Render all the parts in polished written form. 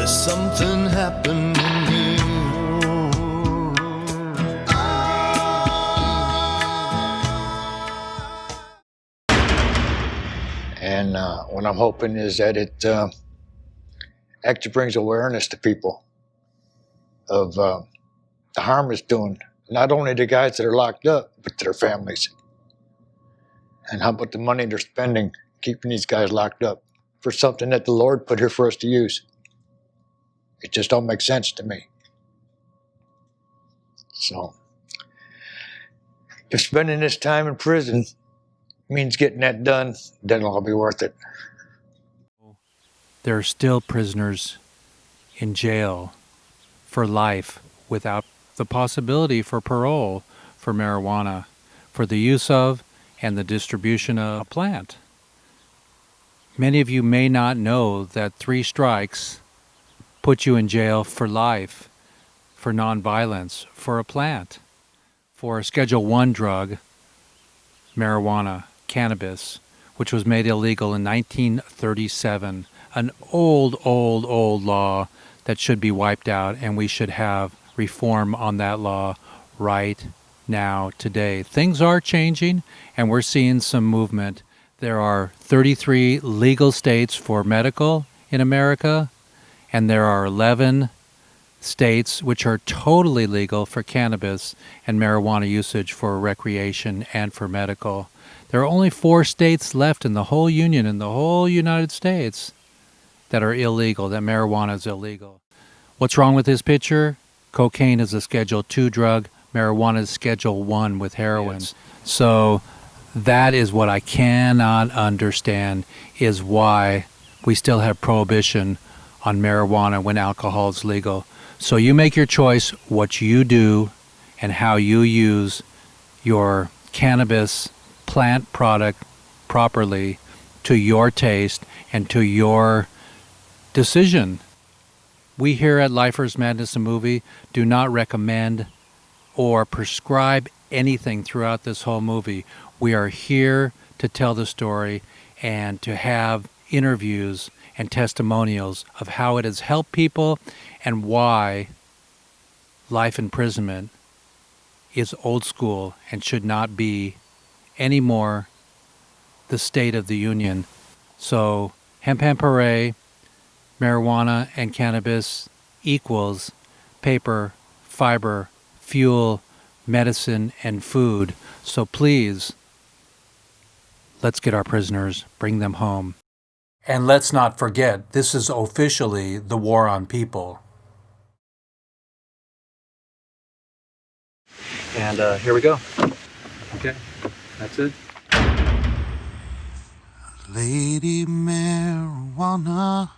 Something happened here. And what I'm hoping is that it actually brings awareness to people of the harm it's doing, not only to guys that are locked up, but to their families. And how about the money they're spending keeping these guys locked up for something that the Lord put here for us to use? It just don't make sense to me. So, if spending this time in prison means getting that done, then it'll all be worth it. There are still prisoners in jail for life without the possibility for parole for marijuana, for the use of and the distribution of a plant. Many of you may not know that 3 strikes put you in jail for life, for nonviolence, for a plant, for a Schedule I drug, marijuana, cannabis, which was made illegal in 1937, an old law that should be wiped out, and we should have reform on that law right now, today. Things are changing, and we're seeing some movement. There are 33 legal states for medical in America, and there are 11 states which are totally legal for cannabis and marijuana usage for recreation and for medical. There are only 4 states left in the whole union, in the whole United States, that are illegal, that marijuana is illegal. What's wrong with this picture? Cocaine is a Schedule II drug. Marijuana is Schedule I with heroin. Yes. So that is what I cannot understand, is why we still have prohibition on marijuana when alcohol is legal. So you make your choice what you do and how you use your cannabis plant product properly to your taste and to your decision. We here at Lifers Madness the Movie do not recommend or prescribe anything throughout this whole movie. We are here to tell the story and to have interviews and testimonials of how it has helped people and why life imprisonment is old school and should not be anymore the state of the union. So hemp hooray, marijuana and cannabis equals paper, fiber, fuel, medicine, and food. So please, let's get our prisoners, bring them home. And let's not forget, this is officially the war on people. And here we go. Okay, that's it. Lady marijuana,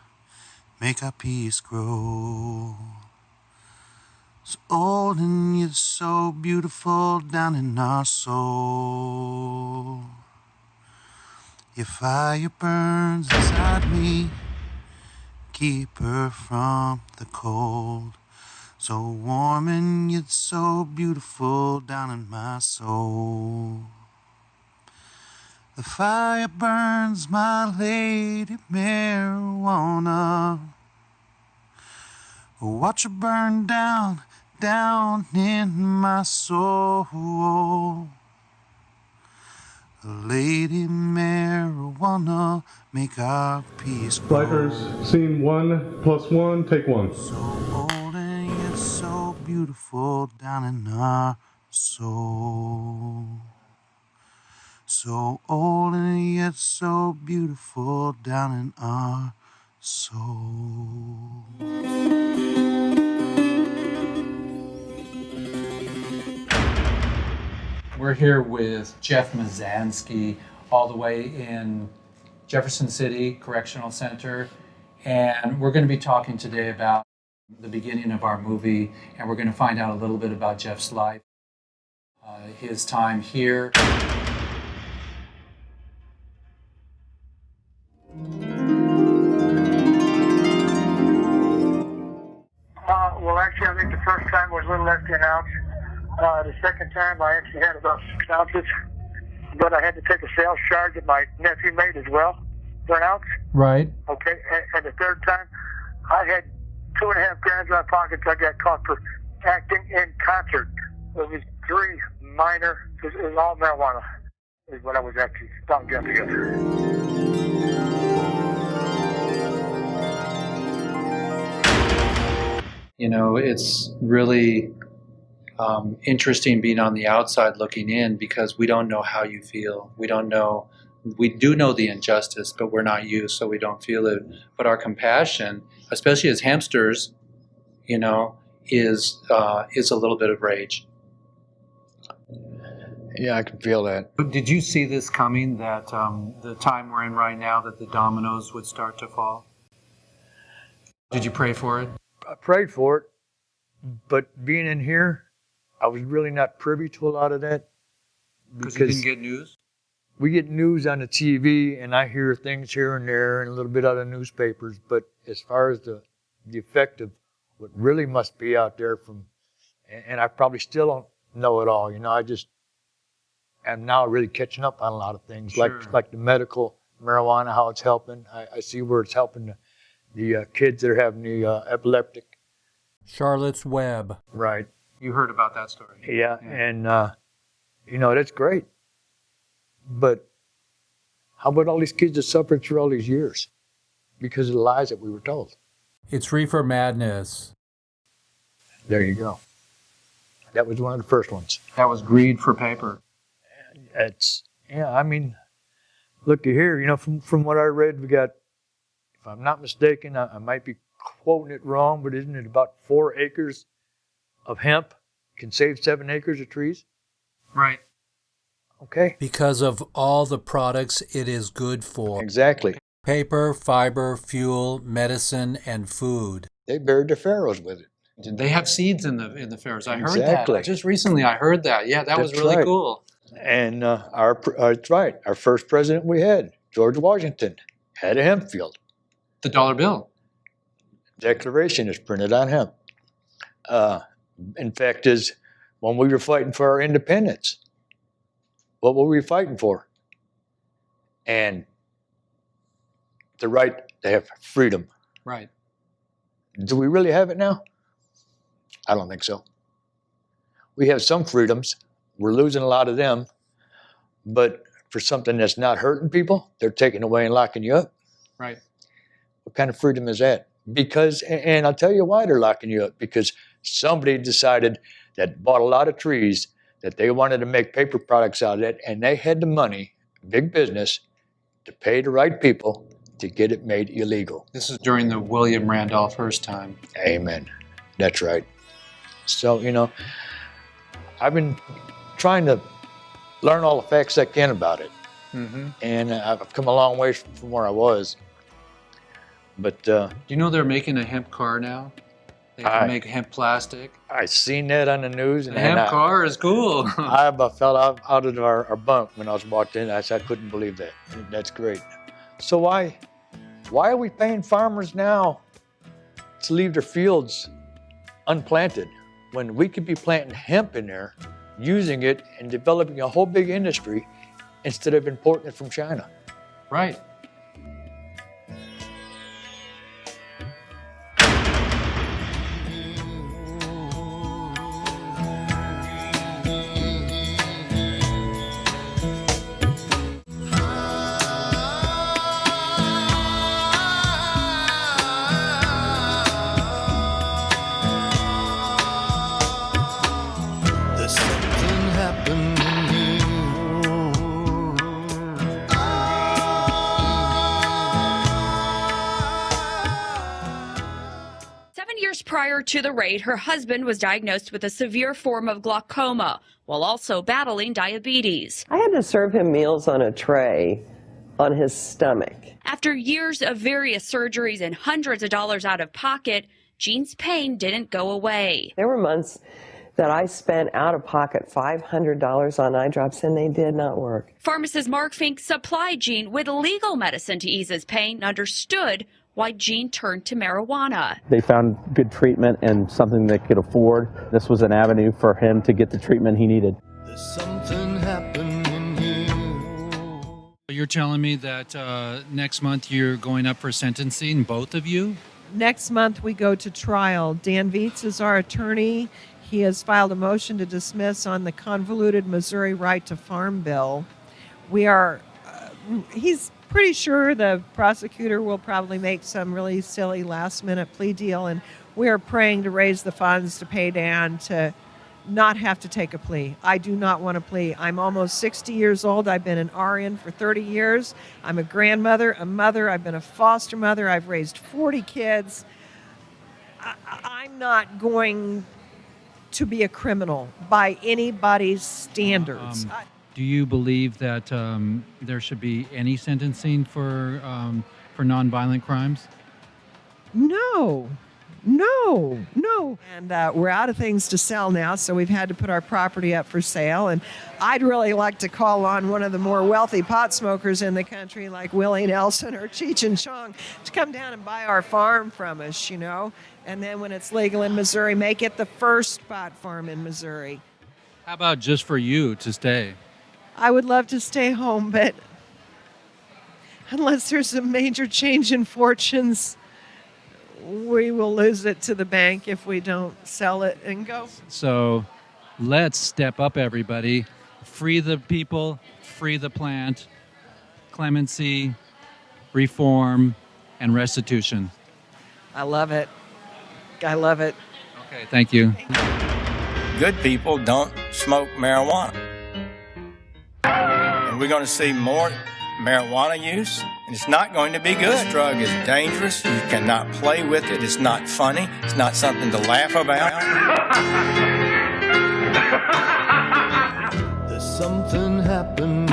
make our peace grow. So old and yet so beautiful down in our soul. Your fire burns inside me, keep her from the cold. So warm and yet so beautiful down in my soul. The fire burns, my lady marijuana. Watch her burn down, down in my soul. Lady marijuana, make our peace grow. Lifers, scene 1 + 1, take 1. So old and yet so beautiful down in our soul. So old and yet so beautiful down in our soul. We're here with Jeff Mazansky, all the way in Jefferson City Correctional Center, and we're going to be talking today about The beginning of our movie, and we're going to find out a little bit about Jeff's life, his time here. Well, actually, I think the first time was a little less than an ounce. The second time, I actually had about 6 ounces, but I had to take a sales charge that my nephew made as well for an ounce. Right. Okay, and the third time, I had 2.5 grams in my pocket. I got caught for acting in concert. It was 3 minor. It was all marijuana. Is what I was actually found guilty of. You know, it's really interesting being on the outside looking in because we don't know how you feel. We don't know. We do know the injustice, but we're not you, so we don't feel it. But our compassion, especially as hamsters, you know, is a little bit of rage. Yeah, I can feel that. But did you see this coming, that the time we're in right now, that the dominoes would start to fall? Did you pray for it? I prayed for it, but being in here, I was really not privy to a lot of that. Because you didn't get news? We get news on the TV, and I hear things here and there and a little bit out of newspapers, but as far as the effect of what really must be out there from, and I probably still don't know it all, you know, I just am now really catching up on a lot of things, Sure. like the medical marijuana, how it's helping. I see where it's helping the kids that are having the epileptic. Charlotte's Web. Right. You heard about that story. Yeah. And, you know, that's great. But how about all these kids that suffered through all these years because of the lies that we were told? It's Reefer Madness. There you go. That was one of the first ones. That was greed for paper. I mean, look here, you know, from what I read, we got, if I'm not mistaken, I might be quoting it wrong, but isn't it about 4 acres of hemp can save 7 acres of trees? Right. Okay. Because of all the products it is good for. Exactly. Paper, fiber, fuel, medicine, and food. They buried their pharaohs with it. They have seeds in the phairs. I heard Exactly. that. Just recently I heard that. Yeah, that was That's really right. cool. And that's right. Our first president we had, George Washington, had a hemp field. The dollar bill. Declaration is printed on hemp. In fact, is when we were fighting for our independence, what were we fighting for? And the right to have freedom. Right. Do we really have it now? I don't think so. We have some freedoms. We're losing a lot of them. But for something that's not hurting people, they're taking away and locking you up. Right. What kind of freedom is that? Because, and I'll tell you why they're locking you up, because somebody decided that bought a lot of trees that they wanted to make paper products out of it, and they had the money, big business, to pay the right people to get it made illegal. This is during the William Randolph Hearst time. Amen. That's right. So, you know, I've been trying to learn all the facts I can about it. Mm-hmm. And I've come a long way from where I was. But Do you know they're making a hemp car now? They can make hemp plastic. I seen that on the news. And The hemp car is cool. I about fell out of our bunk when I was walked in. I said, I couldn't believe that. That's great. So why are we paying farmers now to leave their fields unplanted when we could be planting hemp in there, using it and developing a whole big industry instead of importing it from China? Right. There's something happening here. 7 years prior to the raid, her husband was diagnosed with a severe form of glaucoma while also battling diabetes. I had to serve him meals on a tray on his stomach. After years of various surgeries and hundreds of dollars out of pocket, Gene's pain didn't go away. There were months that I spent out of pocket $500 on eye drops, and they did not work. Pharmacist Mark Fink supplied Gene with legal medicine to ease his pain and understood why Gene turned to marijuana. They found good treatment and something they could afford. This was an avenue for him to get the treatment he needed. There's something happening here. You're telling me that next month you're going up for sentencing, both of you? Next month we go to trial. Dan Vietz is our attorney. He has filed a motion to dismiss on the convoluted Missouri right to farm bill. He's pretty sure the prosecutor will probably make some really silly last-minute plea deal, and we are praying to raise the funds to pay Dan to not have to take a plea. I do not want a plea. I'm almost 60 years old. I've been an RN for 30 years. I'm a grandmother, a mother. I've been a foster mother. I've raised 40 kids. I'm not going to be a criminal by anybody's standards. Do you believe that there should be any sentencing for nonviolent crimes? No. And we're out of things to sell now, so we've had to put our property up for sale. And I'd really like to call on one of the more wealthy pot smokers in the country, like Willie Nelson or Cheech and Chong, to come down and buy our farm from us, And then when it's legal in Missouri, make it the first pot farm in Missouri. How about just for you to stay? I would love to stay home, but unless there's a major change in fortunes, we will lose it to the bank if we don't sell it and go. So let's step up, everybody. Free the people, free the plant, clemency, reform, and restitution. I love it. Okay, thank you. Good people don't smoke marijuana. And we're going to see more marijuana use, and it's not going to be good. This drug is dangerous. You cannot play with it. It's not funny. It's not something to laugh about. There's something happening.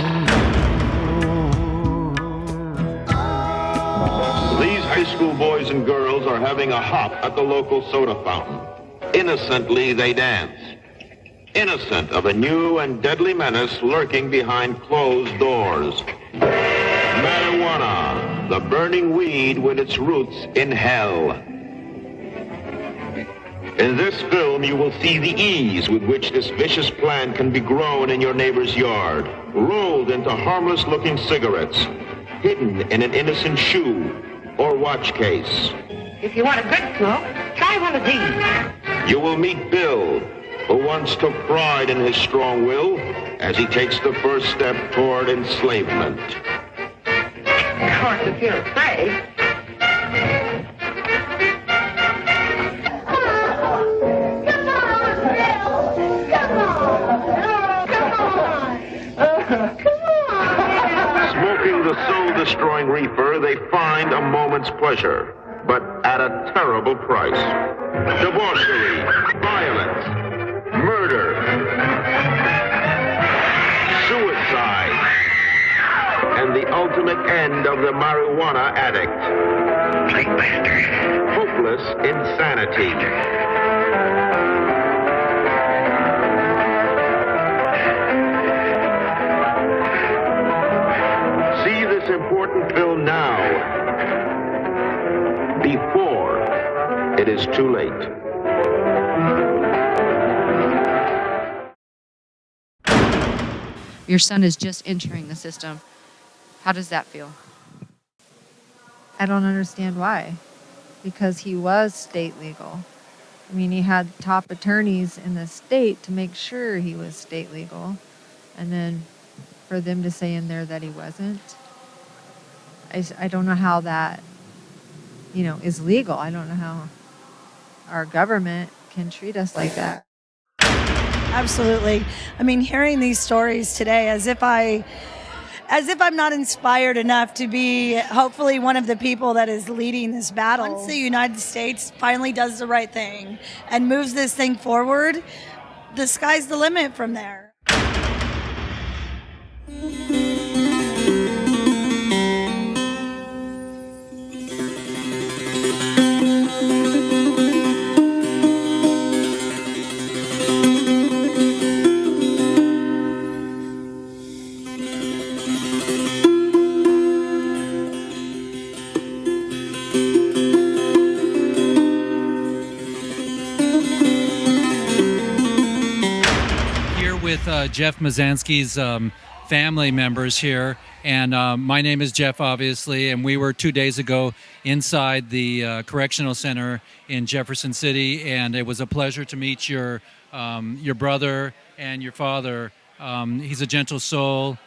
These high school boys and girls are having a hop at the local soda fountain. Innocently they dance. Innocent of a new and deadly menace lurking behind closed doors. Marijuana, the burning weed with its roots in hell. In this film, you will see the ease with which this vicious plant can be grown in your neighbor's yard, rolled into harmless-looking cigarettes, hidden in an innocent shoe or watch case. If you want a good smoke, try one of these. You will meet Bill, who once took pride in his strong will as he takes the first step toward enslavement. Of course, if you're afraid. Smoking the soul-destroying reefer, they find a moment's pleasure, but at a terrible price. Debauchery, violence, murder, suicide, and the ultimate end of the marijuana addict. Hopeless insanity. See this important film now, before it is too late. Your son is just entering the system. How does that feel? I don't understand why. Because he was state legal. I mean, he had top attorneys in the state to make sure he was state legal. And then for them to say in there that he wasn't, I don't know how that, is legal. I don't know how our government can treat us like that. Absolutely. I mean, hearing these stories today, as if I'm not inspired enough to be hopefully one of the people that is leading this battle. Once the United States finally does the right thing and moves this thing forward, the sky's the limit from there. with Jeff Mazansky's family members here, and my name is Jeff, obviously, and we were 2 days ago inside the correctional center in Jefferson City, and it was a pleasure to meet your brother and your father. He's a gentle soul.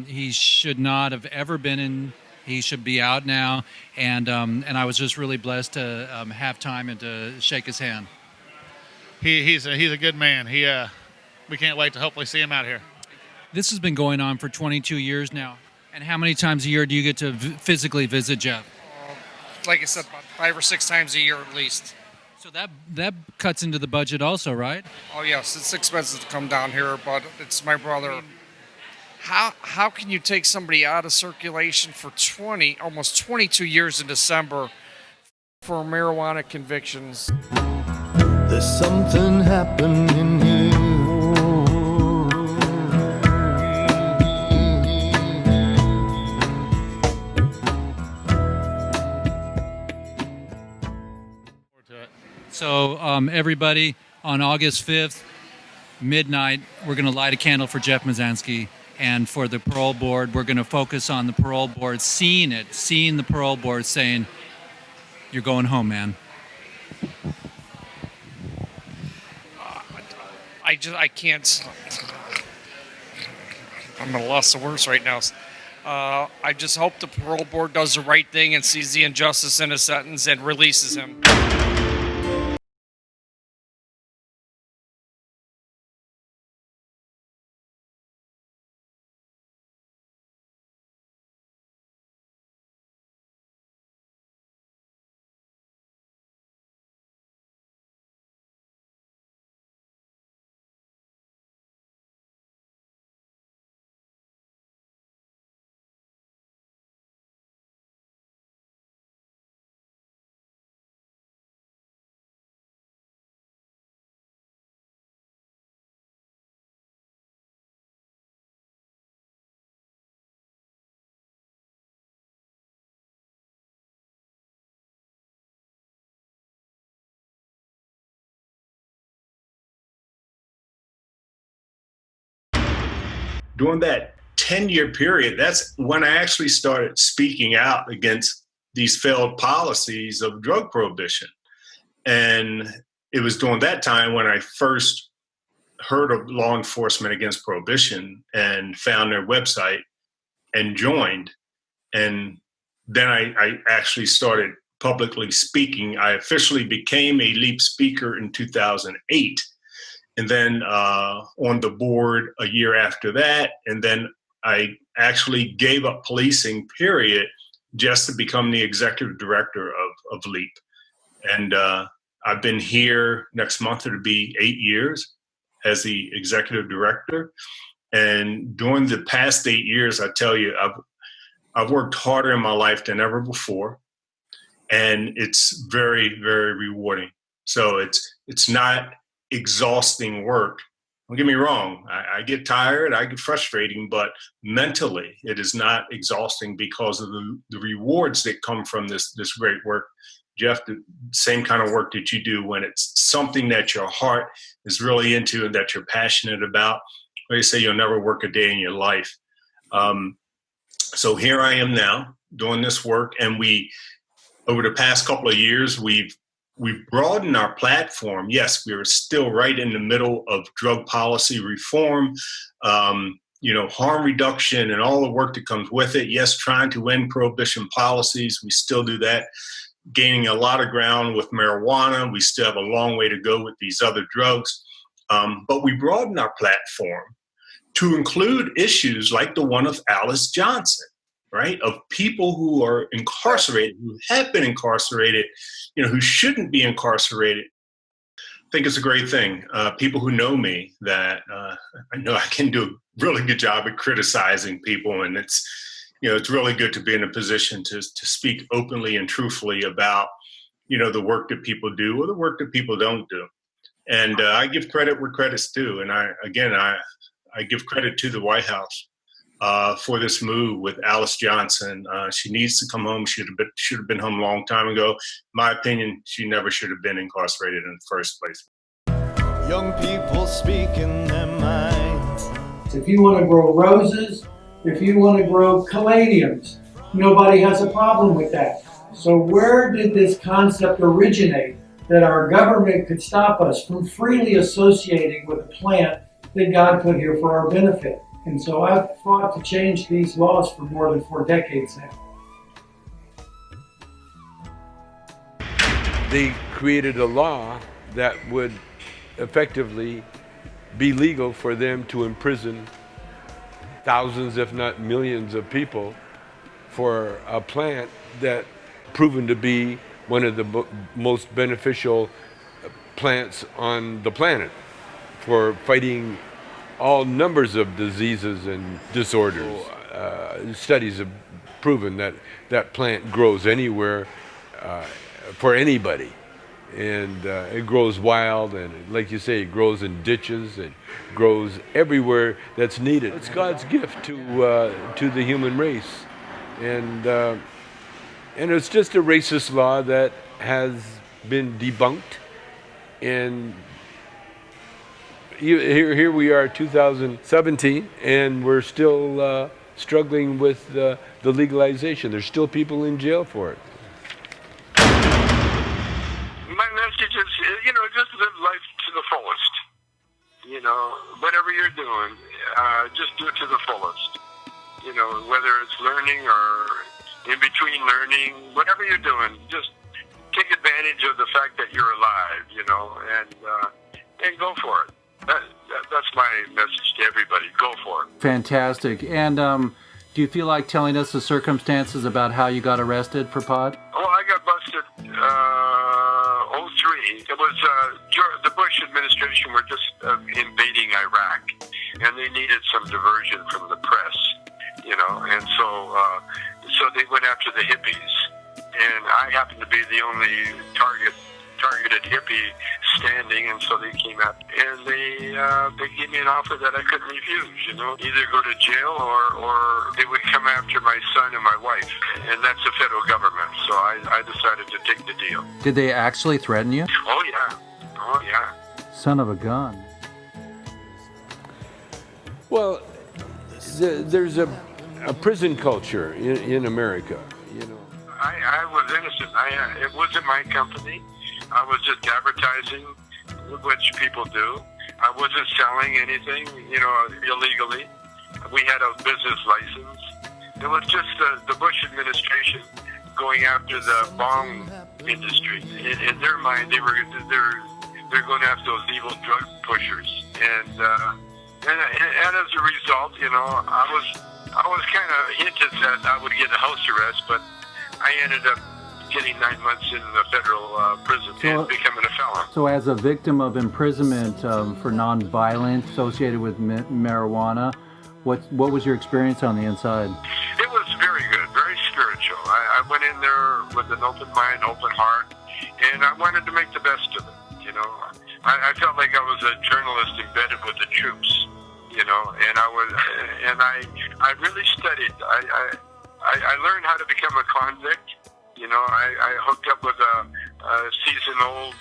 He should not have ever been in. He should be out now, and I was just really blessed to have time and to shake his hand. He's a good man. We can't wait to hopefully see him out here. This has been going on for 22 years now. And how many times a year do you get to physically visit Jeff? Like I said, about 5 or 6 times a year at least. So that cuts into the budget also, right? Oh yes, it's expensive to come down here, but it's my brother. How can you take somebody out of circulation for almost 22 years in December for marijuana convictions? There's something happening here. So everybody, on August 5th, midnight, we're going to light a candle for Jeff Mazansky. And for the parole board, we're going to focus on the parole board, seeing the parole board saying, you're going home, man. I can't. I'm at a loss of words right now. I just hope the parole board does the right thing and sees the injustice in his sentence and releases him. During that 10-year period, that's when I actually started speaking out against these failed policies of drug prohibition. And it was during that time when I first heard of Law Enforcement Against Prohibition and found their website and joined. And then I actually started publicly speaking. I officially became a LEAP speaker in 2008. And then on the board a year after that. And then I actually gave up policing, period, just to become the executive director of LEAP. And I've been here next month, it'll be 8 years as the executive director. And during the past 8 years, I tell you, I've worked harder in my life than ever before. And it's very, very rewarding. So it's not exhausting work. Don't get me wrong. I get tired, I get frustrating, but mentally it is not exhausting because of the rewards that come from this great work. Jeff, the same kind of work that you do when it's something that your heart is really into and that you're passionate about. They say you'll never work a day in your life. So here I am now doing this work, and over the past couple of years, we've broadened our platform. Yes, we are still right in the middle of drug policy reform, harm reduction and all the work that comes with it. Yes, trying to end prohibition policies. We still do that, gaining a lot of ground with marijuana. We still have a long way to go with these other drugs. But we broadened our platform to include issues like the one of Alice Johnson, right? Of people who are incarcerated, who have been incarcerated, who shouldn't be incarcerated. I think it's a great thing. People who know me, that I know I can do a really good job at criticizing people, and it's really good to be in a position to speak openly and truthfully about the work that people do or the work that people don't do. And I give credit where credit's due. And I give credit to the White House for this move with Alice Johnson. She needs to come home. Should have been home a long time ago. In my opinion, she never should have been incarcerated in the first place. Young people speaking their minds. If you want to grow roses, if you want to grow caladiums, nobody has a problem with that. So where did this concept originate that our government could stop us from freely associating with a plant that God put here for our benefit? And so I've fought to change these laws for more than 4 decades now. They created a law that would effectively be legal for them to imprison thousands, if not millions of people for a plant that proven to be one of the most beneficial plants on the planet for fighting all numbers of diseases and disorders. Studies have proven that that plant grows anywhere for anybody. And it grows wild, and like you say, it grows in ditches, it grows everywhere that's needed. It's God's gift to the human race, and it's just a racist law that has been debunked. And here we are, 2017, and we're still struggling with the legalization. There's still people in jail for it. My message is, just live life to the fullest. Whatever you're doing, just do it to the fullest. Whether it's learning or in between learning, whatever you're doing, just take advantage of the fact that you're alive, and go for it. That's my message to everybody. Go for it. Fantastic. And do you feel like telling us the circumstances about how you got arrested for pot? Well, I got busted 03. It was the Bush administration were just invading Iraq, and they needed some diversion from the press, and so they went after the hippies, and I happened to be the only targeted hippie standing, and so they came out and they gave me an offer that I couldn't refuse, either go to jail or they would come after my son and my wife, and that's the federal government, so I decided to take the deal. Did they actually threaten you? Oh yeah. Son of a gun. Well, there's a prison culture in America, I was innocent. It wasn't my company. I was just advertising, which people do. I wasn't selling anything, illegally. We had a business license. It was just the Bush administration going after the bomb industry. In their mind, they're going after those evil drug pushers, and as a result, I was kind of hinted that I would get a house arrest, but I ended up getting 9 months in the federal prison and becoming a felon. So as a victim of imprisonment for nonviolence associated with marijuana, what was your experience on the inside? It was very good, very spiritual. I went in there with an open mind, open heart, and I wanted to make the best of it. I felt like I was a journalist embedded with the troops, and I really studied. I learned how to become a convict. I hooked up with a seasoned old,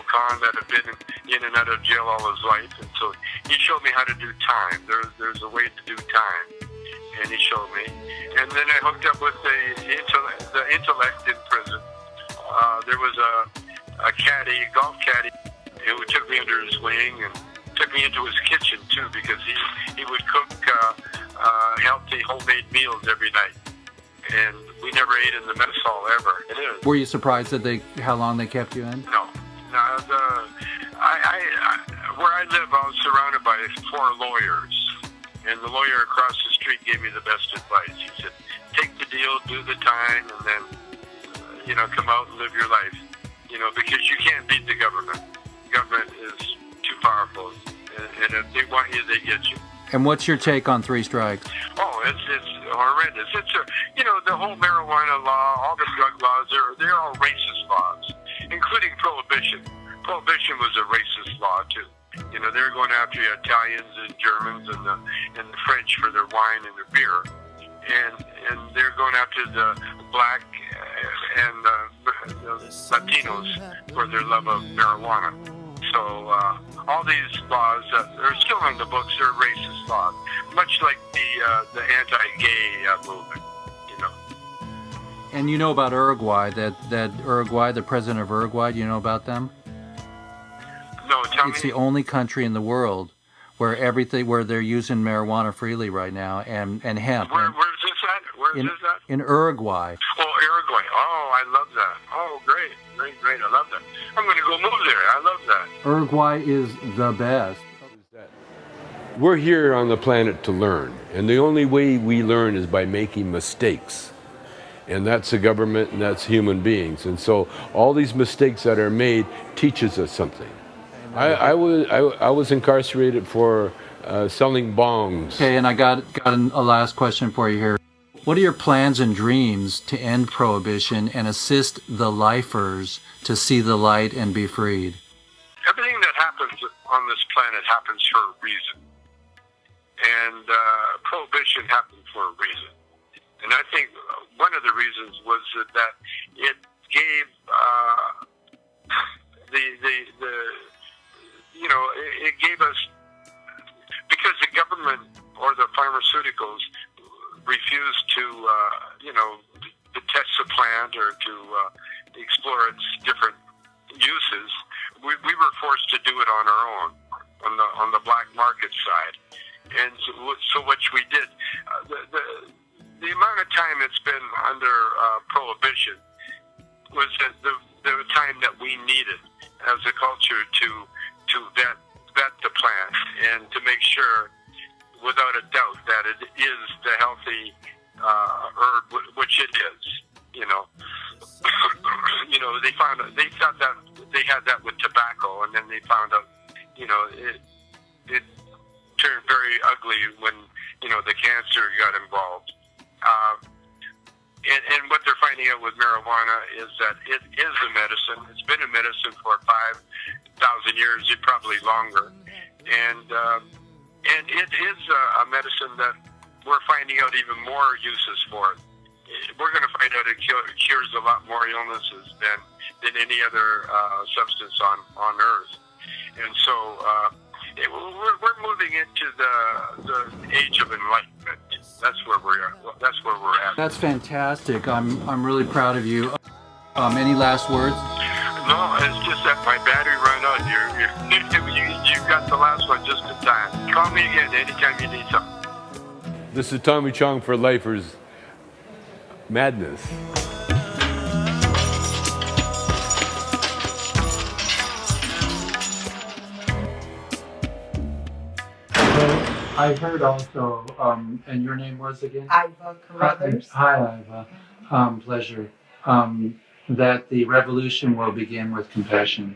con that had been in and out of jail all his life, and so he showed me how to do time. There's a way to do time, and he showed me. And then I hooked up with the intellect in prison. There was a caddy, golf caddy, who took me under his wing and took me into his kitchen too, because he would cook healthy homemade meals every night. And we never ate in the mess hall ever. Were you surprised that how long they kept you in? No. Where I live, I was surrounded by 4 lawyers, and the lawyer across the street gave me the best advice. He said, "Take the deal, do the time, and then, come out and live your life, because you can't beat the government. The government is too powerful, and if they want you, they get you." And what's your take on 3 strikes? Oh, it's horrendous. It's the whole marijuana law, all the drug laws, they're all racist laws, including prohibition. Prohibition was a racist law too. They're going after the Italians and Germans and the French for their wine and their beer, and they're going after the black and the Latinos for their love of marijuana. So all these laws that are still in the books are racist laws, much like the anti-gay movement. And you know about Uruguay, that Uruguay, the president of Uruguay, do you know about them? No, tell me. It's the only country in the world where they're using marijuana freely right now, and hemp. Where's this at? Where's this at? In Uruguay. Oh, Uruguay. Oh, I love that. Oh, great. I love that. I'm going to go move there. I love that. Uruguay is the best. We're here on the planet to learn, and the only way we learn is by making mistakes. And that's the government, and that's human beings. And so all these mistakes that are made teaches us something. I was incarcerated for selling bongs. Okay, and I got a last question for you here. What are your plans and dreams to end prohibition and assist the lifers to see the light and be freed? Everything that happens on this planet happens for a reason. And prohibition happened for a reason. And I think one of the reasons was that it gave it gave us, because the government or the pharmaceuticals refused to test the plant or to explore its different uses. We were forced to do it on our own on the black market side, and so which we did. The amount of time it's been under prohibition was the time that we needed as a culture to vet the plant and to make sure, without a doubt, that it is the healthy herb, which it is. They thought that they had that with tobacco, and then they found out, it turned very ugly when the cancer got involved. And what they're finding out with marijuana is that it is a medicine. It's been a medicine for 5,000 years, probably longer, and it is a medicine that we're finding out even more uses for it. We're going to find out it cures a lot more illnesses than any other substance on Earth, and so we're moving into the age of enlightenment. That's where we're at. That's where we're at. That's fantastic. I'm really proud of you. Any last words? No, it's just that my battery ran out. You got the last one just in time. Call me again anytime you need something. This is Tommy Chong for Lifers Madness. I heard also, and your name was again? Iva Carruthers. Hi, Iva. Pleasure. That the revolution will begin with compassion.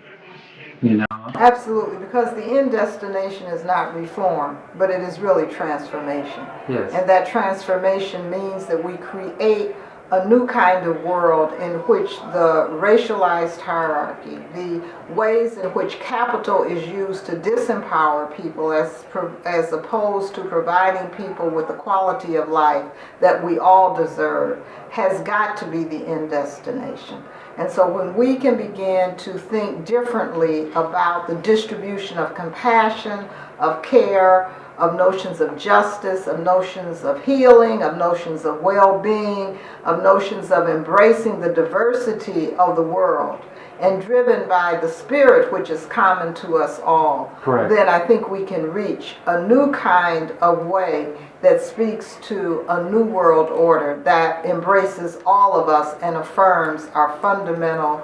Absolutely, because the end destination is not reform, but it is really transformation. Yes. And that transformation means that we create a new kind of world in which the racialized hierarchy, the ways in which capital is used to disempower people as opposed to providing people with the quality of life that we all deserve, has got to be the end destination. And so when we can begin to think differently about the distribution of compassion, of care, of notions of justice, of notions of healing, of notions of well-being, of notions of embracing the diversity of the world, and driven by the spirit which is common to us all, correct, then I think we can reach a new kind of way that speaks to a new world order that embraces all of us and affirms our fundamental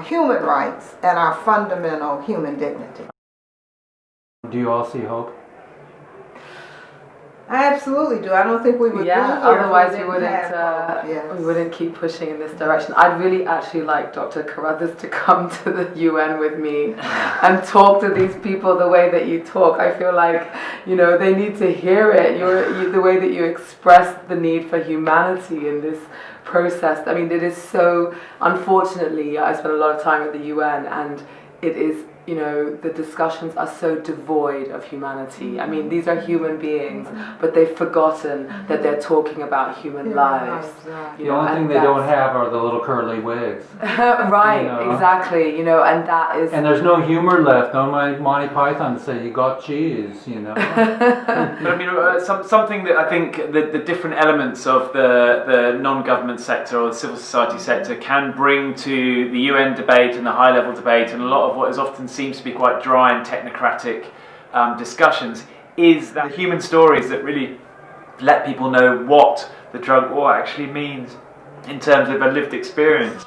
human rights and our fundamental human dignity. Do you all see hope? I absolutely do. I don't think we would be here otherwise we wouldn't keep pushing in this direction. I'd really actually like Dr. Carruthers to come to the UN with me and talk to these people the way that you talk. I feel like, they need to hear it. The way that you express the need for humanity in this process. I mean, it is so, unfortunately, I spend a lot of time at the UN, and it is you know, the discussions are so devoid of humanity. I mean, these are human beings, but they've forgotten that they're talking about human lives. The only thing they don't have are the little curly wigs. Right, you know? Exactly, you know, and that is... And there's no humor left. No Monty Python to say, you got cheese, you know. But I mean, something that I think the different elements of the non-government sector or the civil society sector can bring to the UN debate and the high-level debate, and a lot of what is often seems to be quite dry and technocratic discussions, is the human stories that really let people know what the drug war actually means in terms of a lived experience.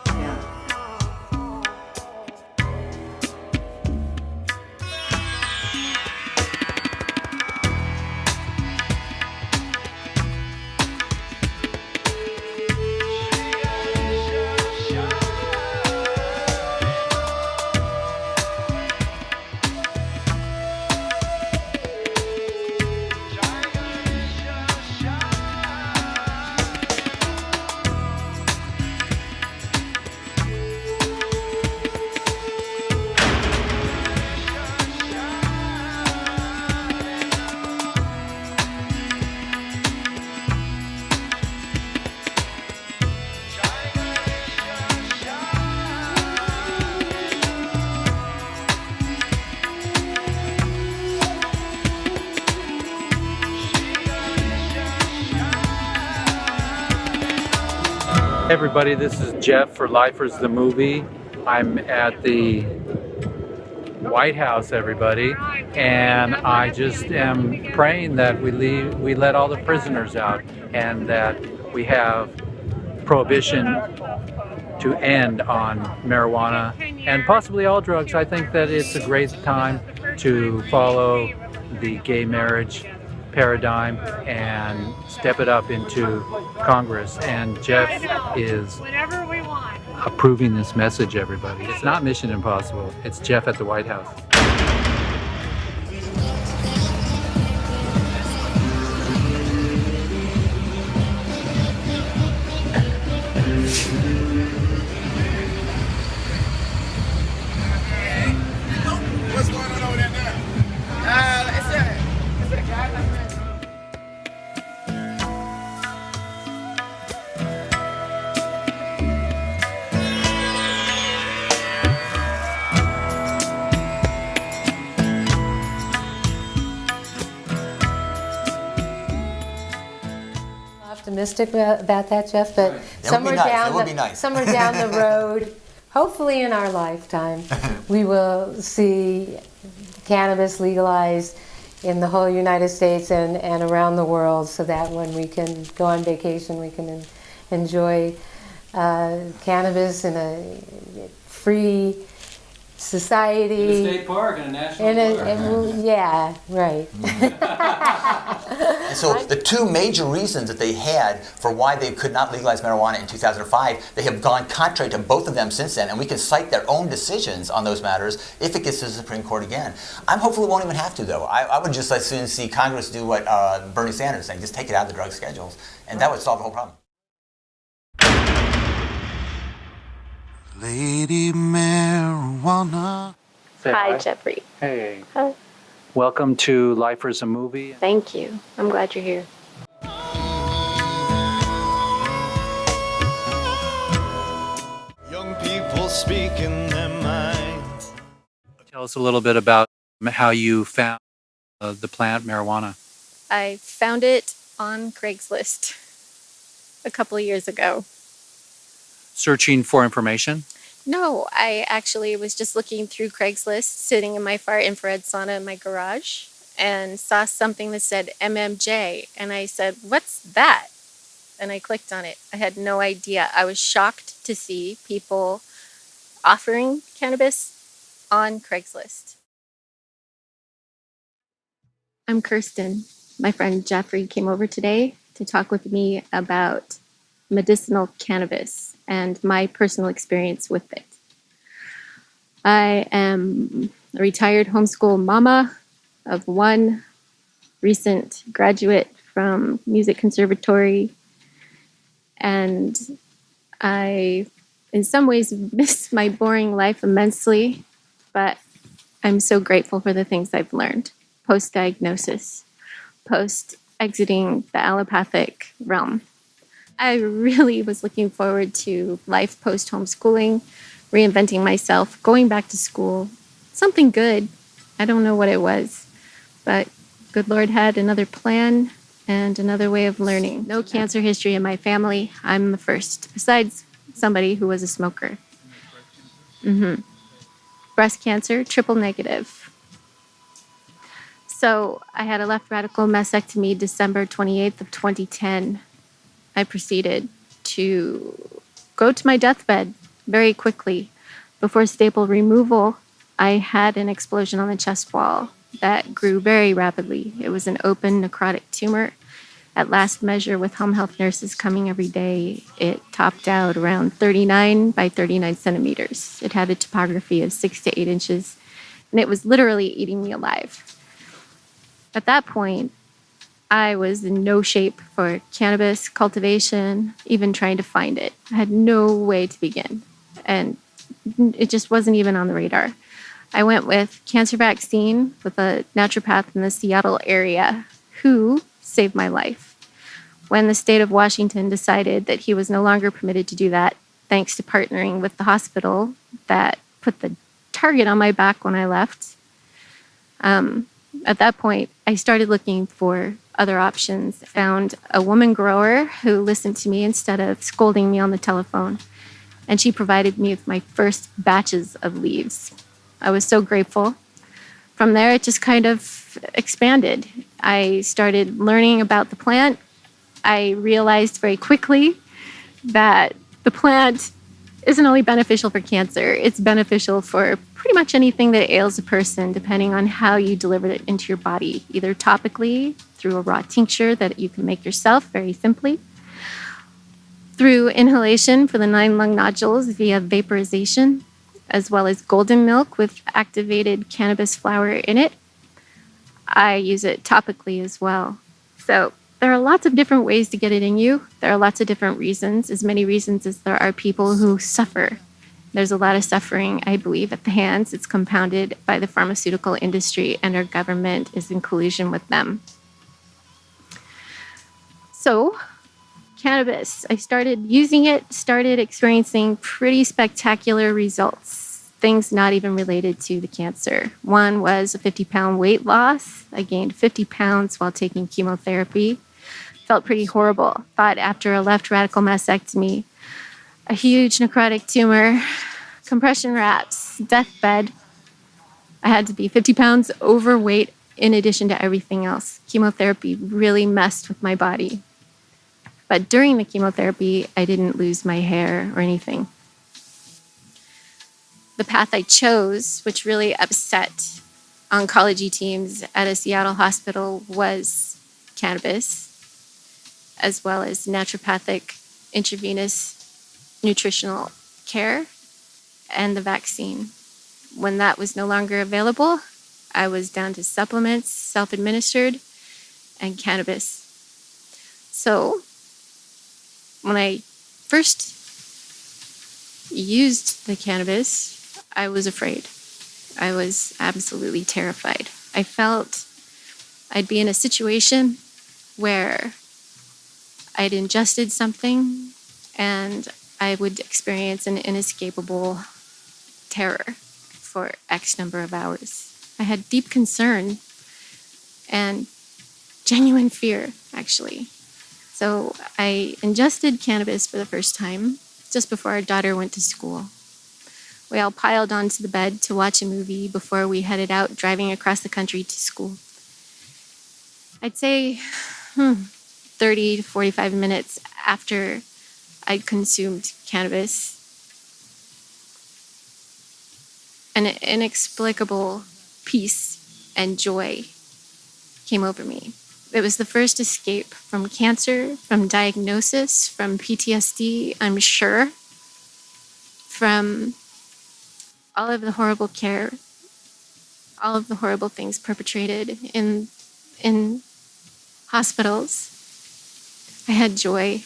Hey everybody, this is Jeff for Lifers the Movie. I'm at the White House, everybody, and I just am praying that we let all the prisoners out and that we have prohibition to end on marijuana and possibly all drugs. I think that it's a great time to follow the gay marriage paradigm and step it up into Congress. And Jeff is approving this message, everybody. It's not Mission Impossible. It's Jeff at the White House. What's going on over there now? It's a guy, my friend. Optimistic about that, Jeff, but somewhere down the road, hopefully in our lifetime, we will see cannabis legalized in the whole United States and around the world, so that when we can go on vacation, we can enjoy cannabis in a free society. In a state park, in a national park. Yeah, right. And so the two major reasons that they had for why they could not legalize marijuana in 2005, they have gone contrary to both of them since then, and we can cite their own decisions on those matters if it gets to the Supreme Court again. I'm hopeful it won't even have to, though. I would just as soon see Congress do what Bernie Sanders is saying, just take it out of the drug schedules, and that would solve the whole problem. Lady Marijuana. Hi, Jeffrey. Hey. Hi. Welcome to Lifers a Movie. Thank you. I'm glad you're here. Young people speaking their minds. Tell us a little bit about how you found the plant marijuana. I found it on Craigslist a couple of years ago. Searching for information? No, I actually was just looking through Craigslist, sitting in my far infrared sauna in my garage, and saw something that said MMJ, and I said, "What's that?" And I clicked on it. I had no idea. I was shocked to see people offering cannabis on Craigslist. I'm Kirsten. My friend Jeffrey came over today to talk with me about medicinal cannabis and my personal experience with it. I am a retired homeschool mama of one, recent graduate from music conservatory, and I in some ways miss my boring life immensely, but I'm so grateful for the things I've learned post-diagnosis, post-exiting the allopathic realm. I really was looking forward to life post-homeschooling, reinventing myself, going back to school, something good. I don't know what it was, but good Lord had another plan and another way of learning. No cancer history in my family. I'm the first, besides somebody who was a smoker. Breast cancer, triple negative. So I had a left radical mastectomy December 28th of 2010. I proceeded to go to my deathbed very quickly. Before staple removal, I had an explosion on the chest wall that grew very rapidly. It was an open necrotic tumor. At last measure, with home health nurses coming every day, it topped out around 39 by 39 centimeters. It had a topography of 6 to 8 inches, and it was literally eating me alive. At that point, I was in no shape for cannabis cultivation, even trying to find it. I had no way to begin, and it just wasn't even on the radar. I went with cancer vaccine with a naturopath in the Seattle area who saved my life. When the state of Washington decided that he was no longer permitted to do that, thanks to partnering with the hospital that put the target on my back when I left, at that point, I started looking for other options. Found a woman grower who listened to me instead of scolding me on the telephone, and she provided me with my first batches of leaves. I was so grateful. From there, it just kind of expanded. I started learning about the plant. I realized very quickly that the plant isn't only beneficial for cancer, it's beneficial for pretty much anything that ails a person, depending on how you deliver it into your body, either topically, through a raw tincture that you can make yourself very simply, through inhalation for the 9 lung nodules via vaporization, as well as golden milk with activated cannabis flower in it. I use it topically as well. So there are lots of different ways to get it in you. There are lots of different reasons, as many reasons as there are people who suffer. There's a lot of suffering, I believe, at the hands. It's compounded by the pharmaceutical industry, and our government is in collusion with them. So, cannabis, I started using it, started experiencing pretty spectacular results. Things not even related to the cancer. One was a 50-pound weight loss. I gained 50 pounds while taking chemotherapy. Felt pretty horrible. Thought after a left radical mastectomy, a huge necrotic tumor, compression wraps, deathbed, I had to be 50 pounds overweight in addition to everything else. Chemotherapy really messed with my body. But during the chemotherapy, I didn't lose my hair or anything. The path I chose, which really upset oncology teams at a Seattle hospital, was cannabis, as well as naturopathic intravenous nutritional care and the vaccine. When that was no longer available, I was down to supplements, self-administered, and cannabis. So when I first used the cannabis, I was afraid. I was absolutely terrified. I felt I'd be in a situation where I'd ingested something and I would experience an inescapable terror for X number of hours. I had deep concern and genuine fear, actually. So I ingested cannabis for the first time just before our daughter went to school. We all piled onto the bed to watch a movie before we headed out driving across the country to school. I'd say 30 to 45 minutes after I'd consumed cannabis, an inexplicable peace and joy came over me. It was the first escape from cancer, from diagnosis, from PTSD, I'm sure, from all of the horrible care, all of the horrible things perpetrated in hospitals. I had joy,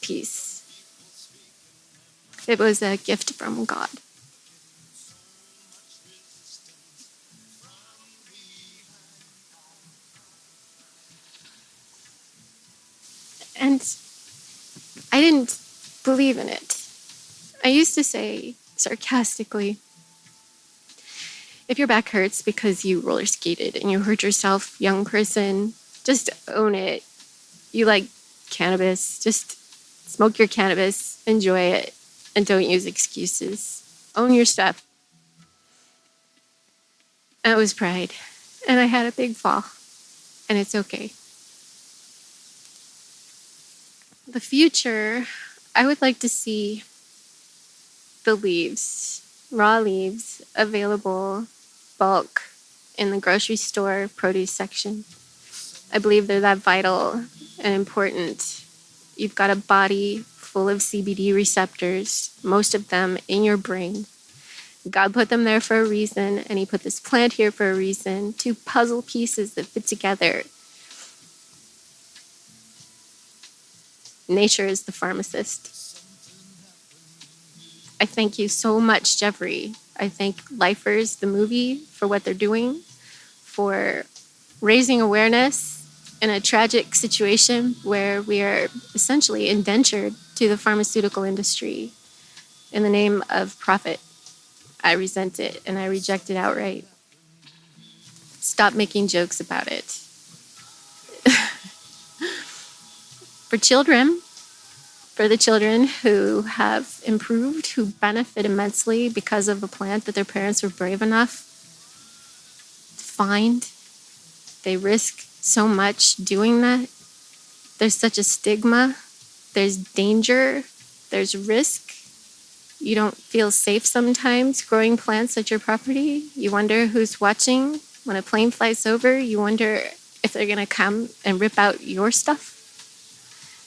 peace. It was a gift from God. And I didn't believe in it. I used to say sarcastically, if your back hurts because you roller skated and you hurt yourself, young person, just own it. You like cannabis, just smoke your cannabis, enjoy it, and don't use excuses. Own your stuff. That was pride. And I had a big fall. And it's okay. The future, I would like to see the leaves, raw leaves, available bulk in the grocery store produce section. I believe they're that vital and important. You've got a body full of CBD receptors, most of them in your brain. God put them there for a reason, and He put this plant here for a reason, two puzzle pieces that fit together. Nature is the pharmacist. I thank you so much, Jeffrey. I thank Lifers, the movie, for what they're doing, for raising awareness in a tragic situation where we are essentially indentured to the pharmaceutical industry in the name of profit. I resent it and I reject it outright. Stop making jokes about it. For children, for the children who have improved, who benefit immensely because of a plant that their parents were brave enough to find, they risk so much doing that. There's such a stigma. There's danger. There's risk. You don't feel safe sometimes growing plants at your property. You wonder who's watching. When a plane flies over, you wonder if they're going to come and rip out your stuff.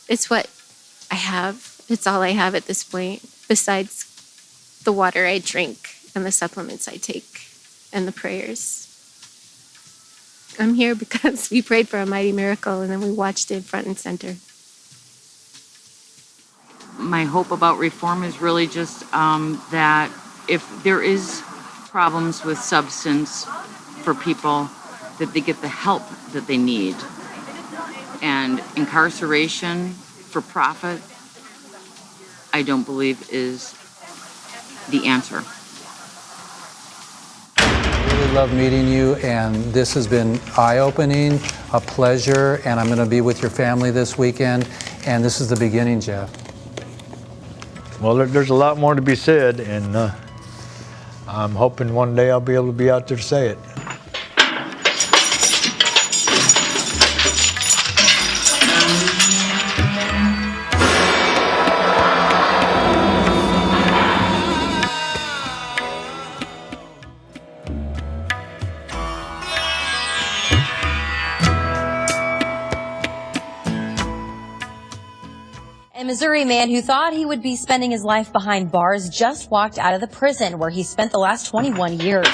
It's what I have. It's all I have at this point, besides the water I drink and the supplements I take and the prayers. I'm here because we prayed for a mighty miracle and then we watched it front and center. My hope about reform is really just that if there is problems with substance for people, that they get the help that they need. And incarceration for profit, I don't believe is the answer. I really love meeting you, and this has been eye-opening, a pleasure, and I'm going to be with your family this weekend, and this is the beginning, Jeff. Well, there's a lot more to be said, and I'm hoping one day I'll be able to be out there to say it. A Missouri man who thought he would be spending his life behind bars just walked out of the prison where he spent the last 21 years.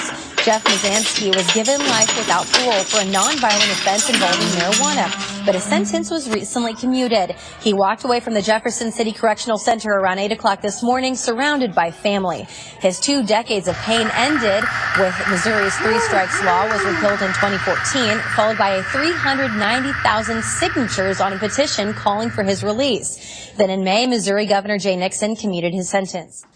Jeff Mazansky was given life without parole for a nonviolent offense involving marijuana, but his sentence was recently commuted. He walked away from the Jefferson City Correctional Center around 8 o'clock this morning, surrounded by family. His 2 decades of pain ended with Missouri's 3 strikes law was repealed in 2014, followed by a 390,000 signatures on a petition calling for his release. Then in May, Missouri Governor Jay Nixon commuted his sentence.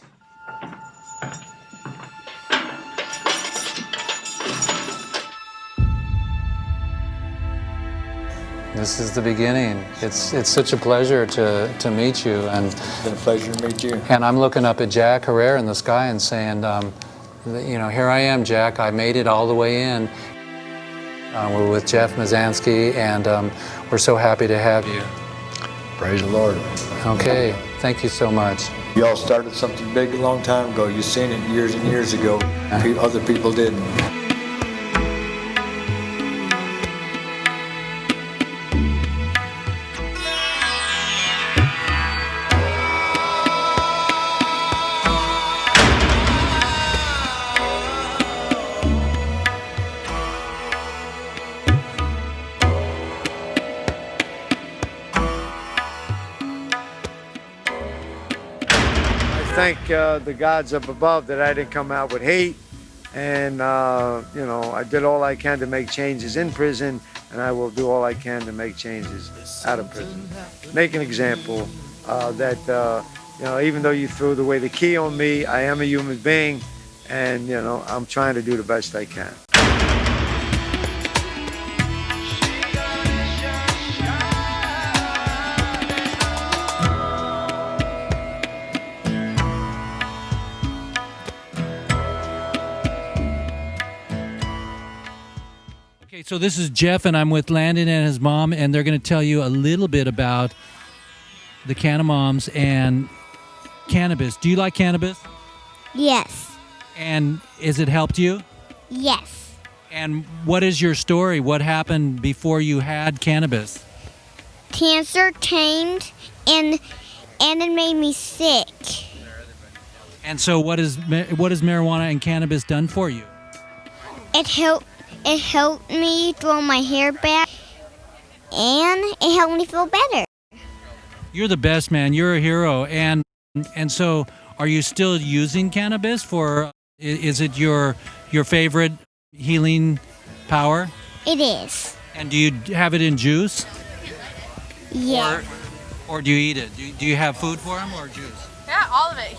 This is the beginning. It's such a pleasure to meet you, and It's been a pleasure to meet you. And I'm looking up at Jack Herrera in the sky and saying, you know, here I am, Jack. I made it all the way in. We're with Jeff Mazansky, and we're so happy to have you. Praise the Lord. Okay, thank you so much. Y'all started something big a long time ago. You've seen it years and years ago. Other people didn't. Thank the gods up above that I didn't come out with hate And, you know, I did all I can to make changes in prison, and I will do all I can to make changes out of prison. Make an example that, you know, even though you threw away the key on me, I am a human being, and, you know, I'm trying to do the best I can. Okay, so this is Jeff, and I'm with Landon and his mom, and they're going to tell you a little bit about the Canamoms and cannabis. Do you like cannabis? Yes. And has it helped you? Yes. And what is your story? What happened before you had cannabis? Cancer came and it made me sick. And so what has marijuana and cannabis done for you? It helped me grow my hair back, and it helped me feel better. You're the best, man. You're a hero. And so are you still using cannabis for, is it your favorite healing power? It is. And do you have it in juice? Yeah. Or do you eat it? Do you have food for him or juice? Yeah, all of it.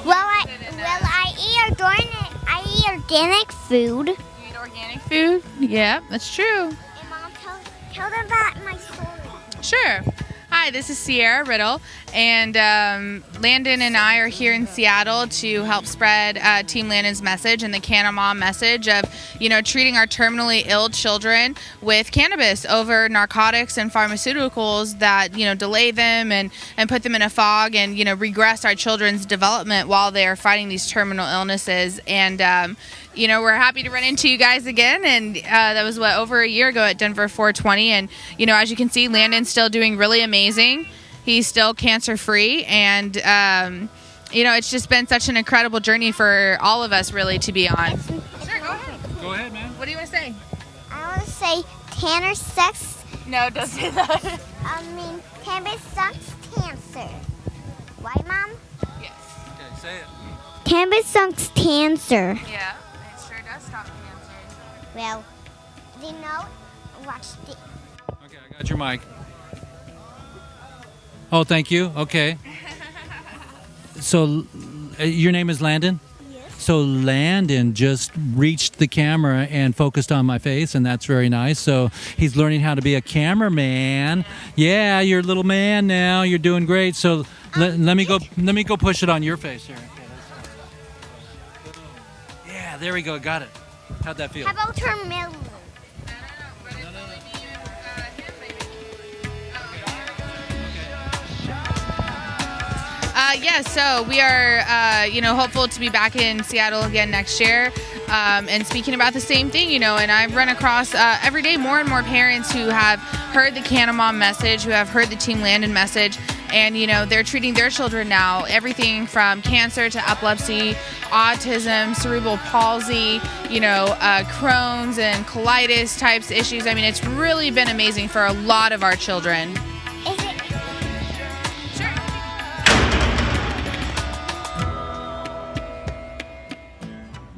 I eat organic food. You eat organic food? Yeah, that's true. And Mom, tell them about my story. Sure. Hi, this is Sierra Riddle, and Landon and I are here in Seattle to help spread Team Landon's message and the Canamom message of, you know, treating our terminally ill children with cannabis over narcotics and pharmaceuticals that, you know, delay them and put them in a fog and, you know, regress our children's development while they are fighting these terminal illnesses. And you know, we're happy to run into you guys again, and that was over a year ago at Denver 420, and, you know, as you can see, Landon's still doing really amazing. He's still cancer-free, and, you know, it's just been such an incredible journey for all of us, really, to be on. Sure, go ahead. Go ahead, man. What do you want to say? I want to say Tanner sucks. No, don't say that. Cannabis sucks cancer. Right, Mom? Yes. Okay, say it. Cannabis sucks cancer. Yeah. Sure does stop cancer. Well, do you know? Watch it. Okay, I got your mic. Oh, thank you. Okay. So, your name is Landon? Yes. So, Landon just reached the camera and focused on my face, and that's very nice. So, he's learning how to be a cameraman. Yeah, you're a little man now. You're doing great. So, let me go push it on your face here. Yeah, there we go. Got it. How'd that feel? How about her melon? Yeah, so we are, you know, hopeful to be back in Seattle again next year, and speaking about the same thing, you know, and I've run across every day more and more parents who have heard the Canamom message, who have heard the Team Landon message, and, you know, they're treating their children now, everything from cancer to epilepsy, autism, cerebral palsy, you know, Crohn's and colitis types issues. I mean, it's really been amazing for a lot of our children.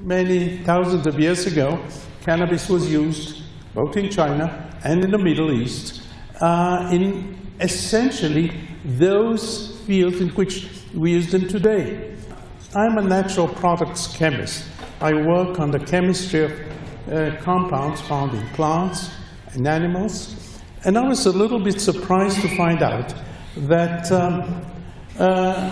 Many thousands of years ago, cannabis was used both in China and in the Middle East in essentially those fields in which we use them today. I'm a natural products chemist. I work on the chemistry of compounds found in plants and animals, and I was a little bit surprised to find out that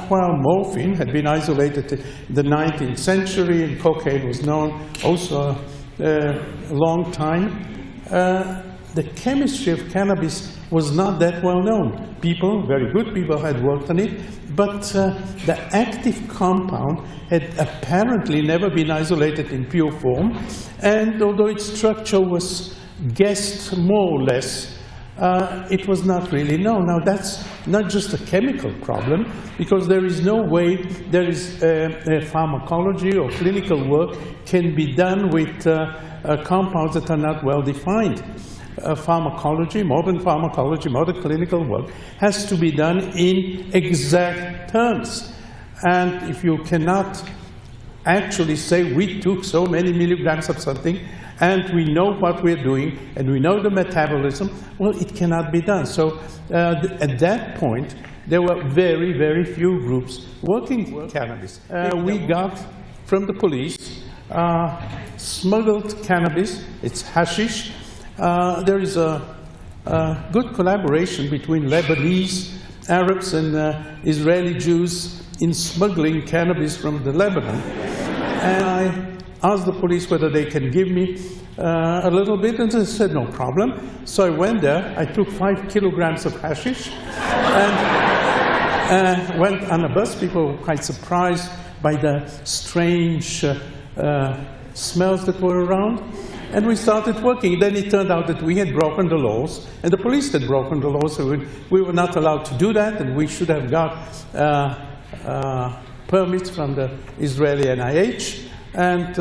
while morphine had been isolated in the 19th century and cocaine was known also a long time, the chemistry of cannabis was not that well known. People, very good people, had worked on it, but the active compound had apparently never been isolated in pure form, and although its structure was guessed more or less, it was not really known. Now that's not just a chemical problem, because there is no way there is pharmacology or clinical work can be done with compounds that are not well defined. Pharmacology, modern clinical work has to be done in exact terms. And if you cannot actually say we took so many milligrams of something and we know what we're doing and we know the metabolism. Well, it cannot be done. So at that point, there were very, very few groups working with cannabis. We got from the police smuggled cannabis. It's hashish. There is a good collaboration between Lebanese, Arabs, and Israeli Jews in smuggling cannabis from the Lebanon. And I asked the police whether they can give me a little bit, and they said no problem. So I went there. I took 5 kilograms of hashish and went on a bus. People were quite surprised by the strange smells that were around. And we started working. Then it turned out that we had broken the laws, and the police had broken the laws, so we were not allowed to do that, and we should have got permits from the Israeli NIH, and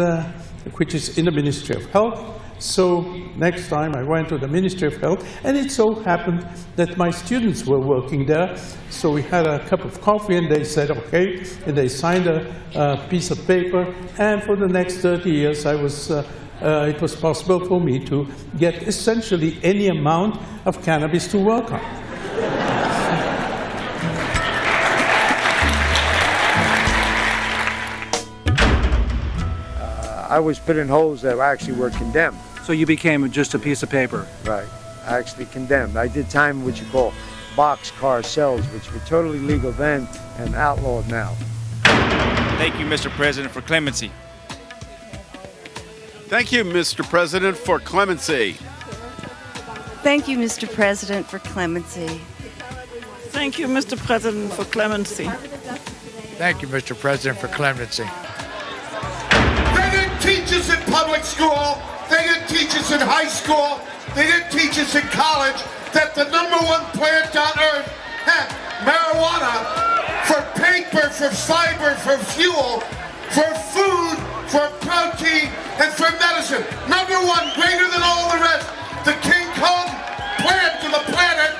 which is in the Ministry of Health. So next time I went to the Ministry of Health, and it so happened that my students were working there. So we had a cup of coffee, and they said, okay, and they signed a piece of paper, and for the next 30 years it was possible for me to get essentially any amount of cannabis to work on. I was put in holes that actually were condemned. So you became just a piece of paper? Right. Actually condemned. I did time in what you call boxcar cells, which were totally legal then and outlawed now. Thank you, Mr. President, for clemency. Thank you, Mr. President, for clemency. Thank you, Mr. President, for clemency. Thank you, Mr. President, for clemency. Thank you, Mr. President, for clemency. They didn't teach us in public school. They didn't teach us in high school. They didn't teach us in college that the #1 plant on earth, heck, marijuana, for paper, for fiber, for fuel, for food, for protein, and for medicine. #1, greater than all the rest. The King Kong plant of the planet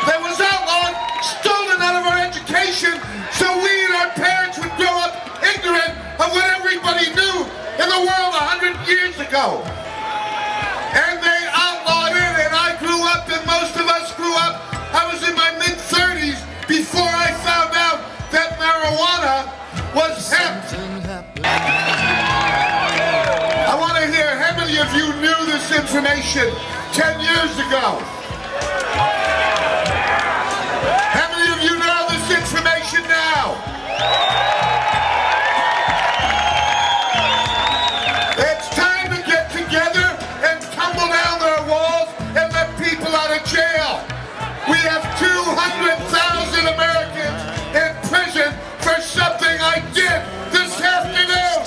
that was outlawed, stolen out of our education, so we and our parents would grow up ignorant of what everybody knew in the world 100 years ago. And they outlawed it, and I grew up, and most of us grew up. I was in my mid-30s before I found out that marijuana was hemp. I want to hear how many of you knew this information 10 years ago? How many of you know this information now? It's time to get together and tumble down their walls and let people out of jail. We have 200,000 Americans in prison for something I did this afternoon.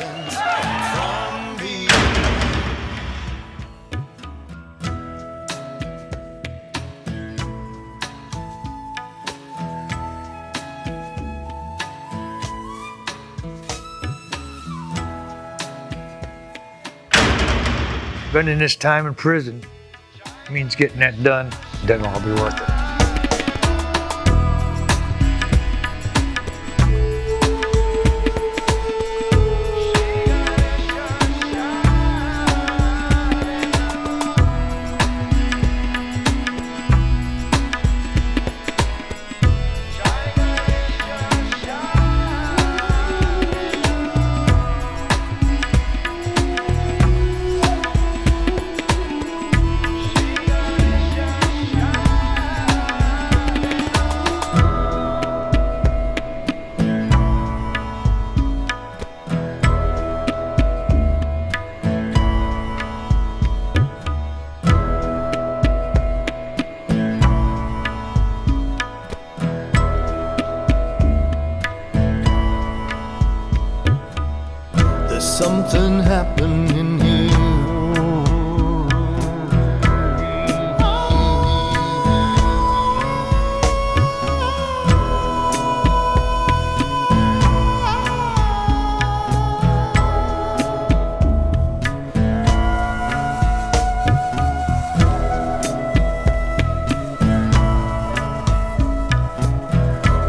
Spending this time in prison means getting that done. Doesn't all be worth it. Something happening here.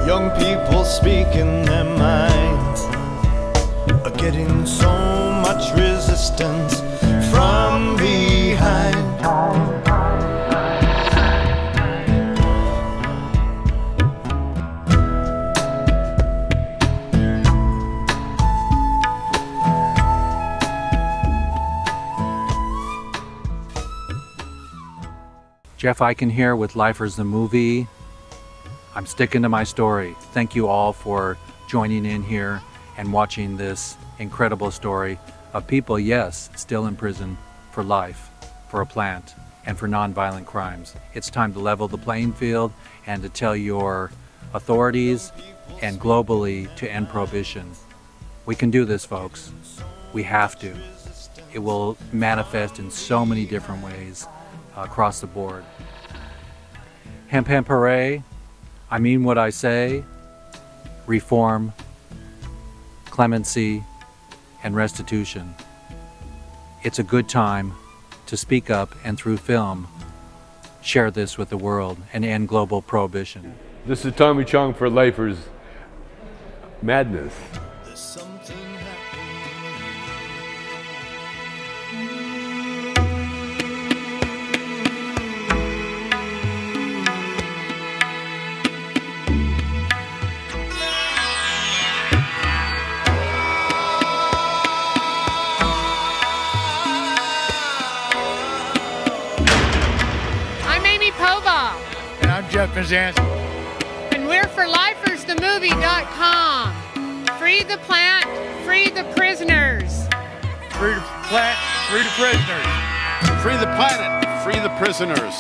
Young people speaking their minds against getting so much resistance from behind. Jeff Eichen here with Lifers the Movie. I'm sticking to my story. Thank you all for joining in here and watching this incredible story of people, yes, still in prison for life, for a plant, and for nonviolent crimes. It's time to level the playing field and to tell your authorities and globally to end prohibition. We can do this, folks. We have to. It will manifest in so many different ways across the board. Hemp hemp hooray, I mean what I say. Reform, clemency, and restitution. It's a good time to speak up and through film, share this with the world and end global prohibition. This is Tommy Chong for Lifers Madness. And I'm Jeff Mazansky. And we're for LifersTheMovie.com. Free the plant, free the prisoners. Free the plant, free the prisoners. Free the planet, free the prisoners.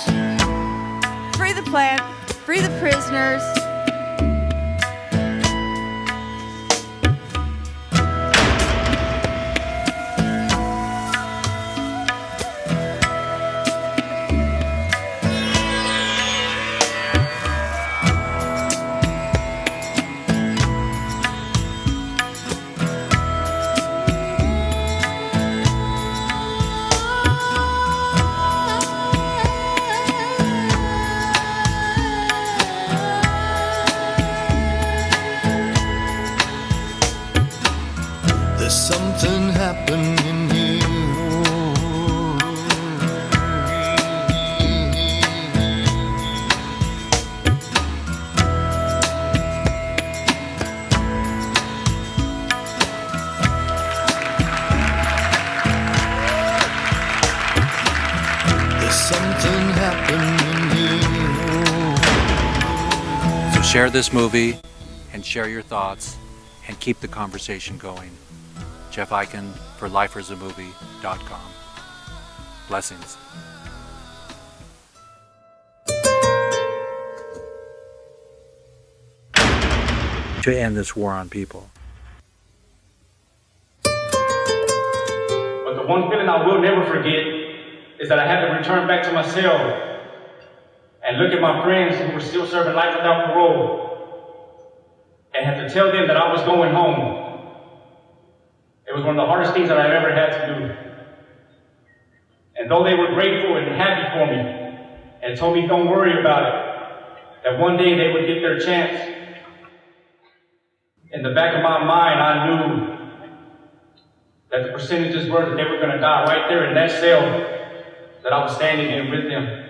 Free the plant, free the prisoners. There's something happening here. There's something happening here. So share this movie and share your thoughts and keep the conversation going. Jeff Eichen for LifersTheMovie.com. Blessings. To end this war on people. But the one feeling I will never forget is that I had to return back to my cell and look at my friends who were still serving life without parole and had to tell them that I was going home. It was one of the hardest things that I've ever had to do. And though they were grateful and happy for me and told me don't worry about it, that one day they would get their chance, in the back of my mind I knew that the percentages were that they were going to die right there in that cell that I was standing in with them.